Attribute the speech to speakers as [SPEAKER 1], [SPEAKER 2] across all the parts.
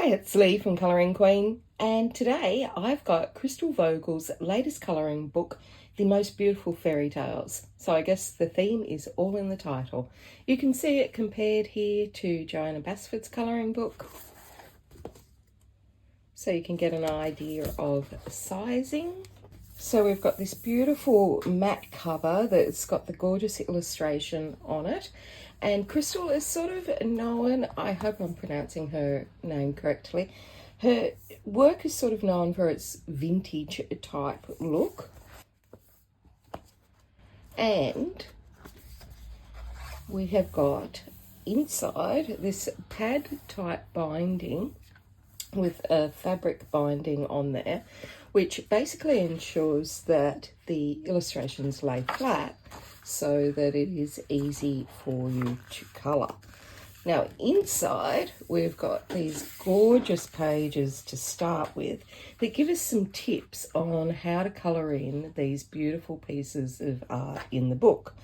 [SPEAKER 1] Hi, it's Lee from Colouring Queen, and today I've got Christl Vogl's latest colouring book, The Most Beautiful Fairy Tales. So I guess the theme is all in the title. You can see it compared here to Joanna Basford's colouring book, so you can get an idea of sizing. So we've got this beautiful matte cover that's got the gorgeous illustration on it. And Christl is sort of known, I hope I'm pronouncing her name correctly, her work is sort of known for its vintage type look. And we have got inside this pad type binding with a fabric binding on there, which basically ensures that the illustrations lay flat so that it is easy for you to colour. Now inside we've got these gorgeous pages to start with that give us some tips on how to colour in these beautiful pieces of art in the book.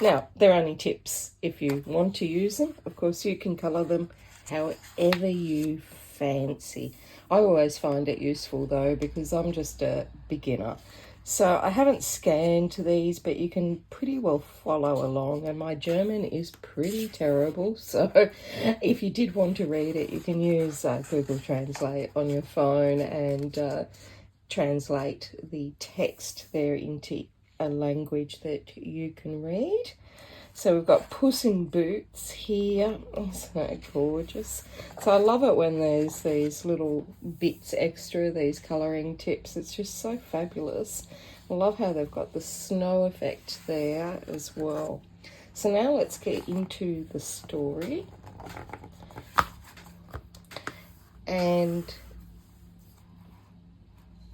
[SPEAKER 1] Now they're only tips. If you want to use them, of course you can colour them however you fancy. I always find it useful though because I'm just a beginner. So I haven't scanned these, but you can pretty well follow along, and my German is pretty terrible, so if you did want to read it, you can use Google Translate on your phone and translate the text there into a language that you can read. So we've got Puss in Boots here. Isn't that gorgeous? So I love it when there's these little bits extra, these colouring tips. It's just so fabulous. I love how they've got the snow effect there as well. So now let's get into the story. And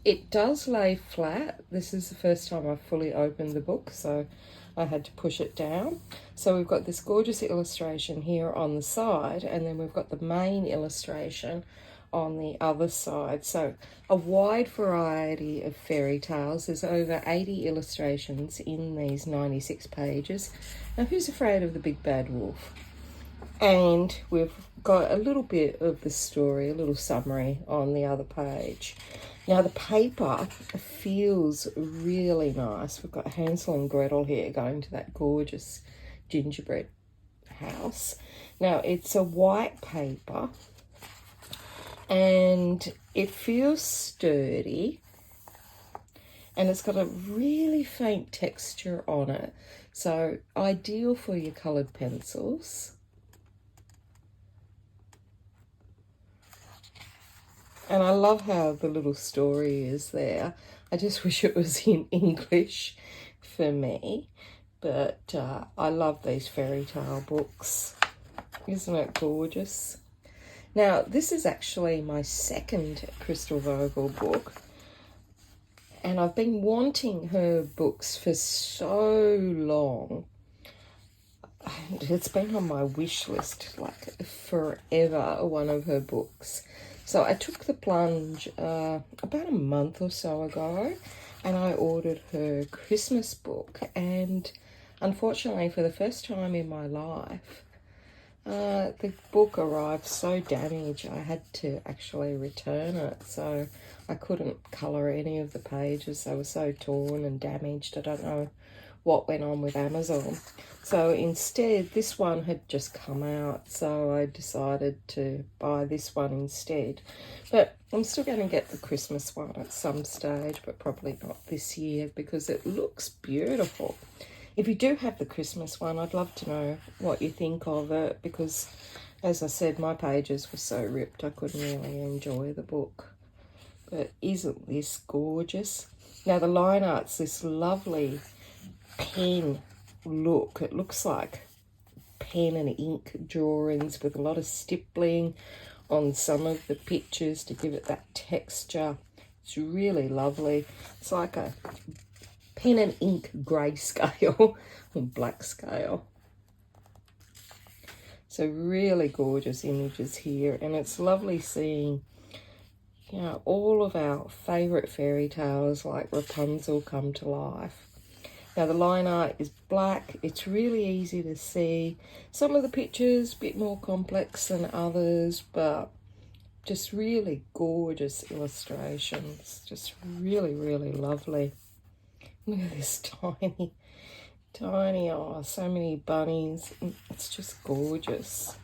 [SPEAKER 1] it does lay flat. This is the first time I've fully opened the book, so I had to push it down. So we've got this gorgeous illustration here on the side, and then we've got the main illustration on the other side. So a wide variety of fairy tales. There's over 80 illustrations in these 96 pages. Now who's afraid of the big bad wolf? And we've got a little bit of the story, a little summary on the other page. Now the paper feels really nice. We've got Hansel and Gretel here going to that gorgeous gingerbread house. Now it's a white paper and it feels sturdy and it's got a really faint texture on it. So ideal for your coloured pencils. And I love how the little story is there. I just wish it was in English for me. But I love these fairy tale books. Isn't it gorgeous? Now, this is actually my second Christl Vogl book. And I've been wanting her books for so long. And it's been on my wish list like forever, one of her books. So I took the plunge about a month or so ago, and I ordered her Christmas book, and unfortunately for the first time in my life, the book arrived so damaged I had to actually return it. So I couldn't colour any of the pages. They were so torn and damaged. I don't know what went on with Amazon. So instead, this one had just come out, so I decided to buy this one instead. But I'm still going to get the Christmas one at some stage, but probably not this year because it looks beautiful. If you do have the Christmas one, I'd love to know what you think of it because, as I said, my pages were so ripped I couldn't really enjoy the book. But isn't this gorgeous? Now the line art's this lovely pen look. It looks like pen and ink drawings with a lot of stippling on some of the pictures to give it that texture. It's really lovely. It's like a pen and ink grayscale or black scale. So really gorgeous images here, and it's lovely seeing, you know, all of our favourite fairy tales like Rapunzel come to life. Now the line art is black. It's really easy to see. Some of the pictures a bit more complex than others, but Just really gorgeous illustrations. Just really, really lovely. Look at this tiny, oh, so many bunnies. It's just gorgeous.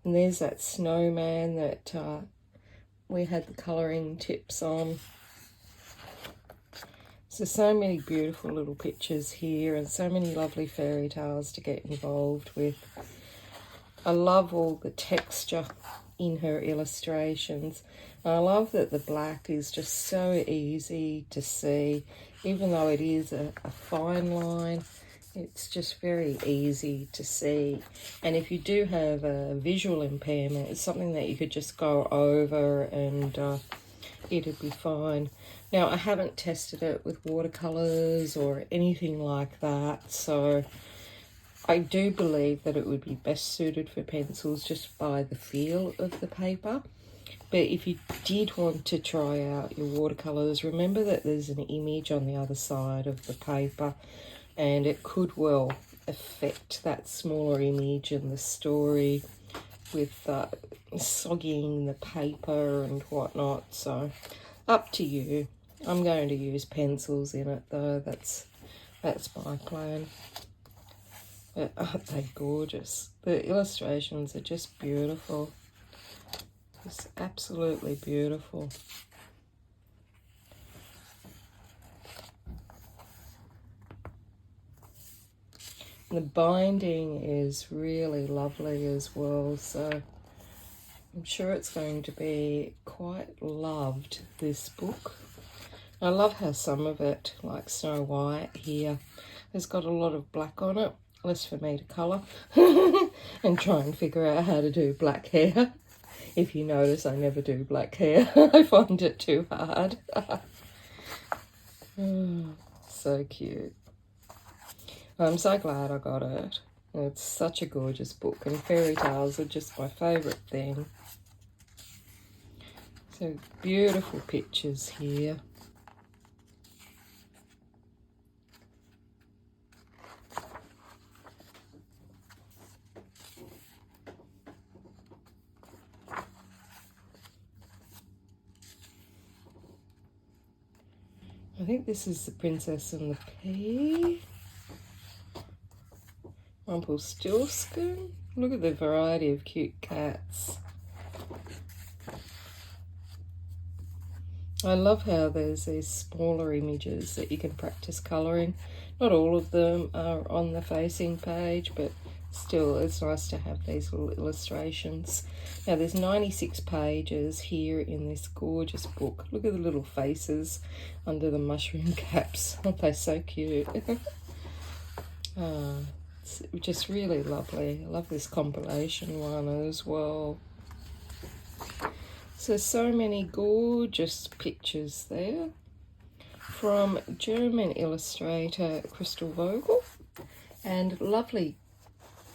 [SPEAKER 1] And there's that snowman that we had the colouring tips on. So many beautiful little pictures here and so many lovely fairy tales to get involved with. I love all the texture in her illustrations. I love that the black is just so easy to see, even though it is a fine line. It's just very easy to see. And if you do have a visual impairment, it's something that you could just go over and it'd be fine. Now, I haven't tested it with watercolours or anything like that, so I do believe that it would be best suited for pencils just by the feel of the paper. But if you did want to try out your watercolours, remember that there's an image on the other side of the paper, and it could well affect that smaller image and the story with soggying the paper and whatnot. So up to you. I'm going to use pencils in it though. That's my plan. But aren't they gorgeous? The illustrations are just beautiful. Just absolutely beautiful. The binding is really lovely as well, so I'm sure it's going to be quite loved, this book. I love how some of it, like Snow White here, has got a lot of black on it, less for me to colour, and try and figure out how to do black hair. If you notice, I never do black hair. I find it too hard. Oh, so cute. I'm so glad I got it. It's such a gorgeous book, and fairy tales are just my favourite thing. So beautiful pictures here. I think this is the Princess and the Pea. Rumpelstiltskin. Look at the variety of cute cats. I love how there's these smaller images that you can practice colouring. Not all of them are on the facing page, but still it's nice to have these little illustrations. Now there's 96 pages here in this gorgeous book. Look at the little faces under the mushroom caps. Aren't they so cute? It's just really lovely. I love this compilation one as well. So many gorgeous pictures there from German illustrator Christl Vogl, and lovely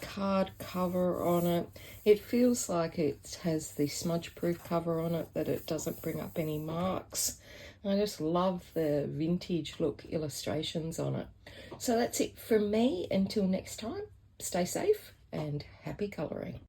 [SPEAKER 1] card cover on it. It feels like it has the smudge proof cover on it, that it doesn't bring up any marks. I just love the vintage look illustrations on it. So that's it from me. Until next time, stay safe and happy colouring.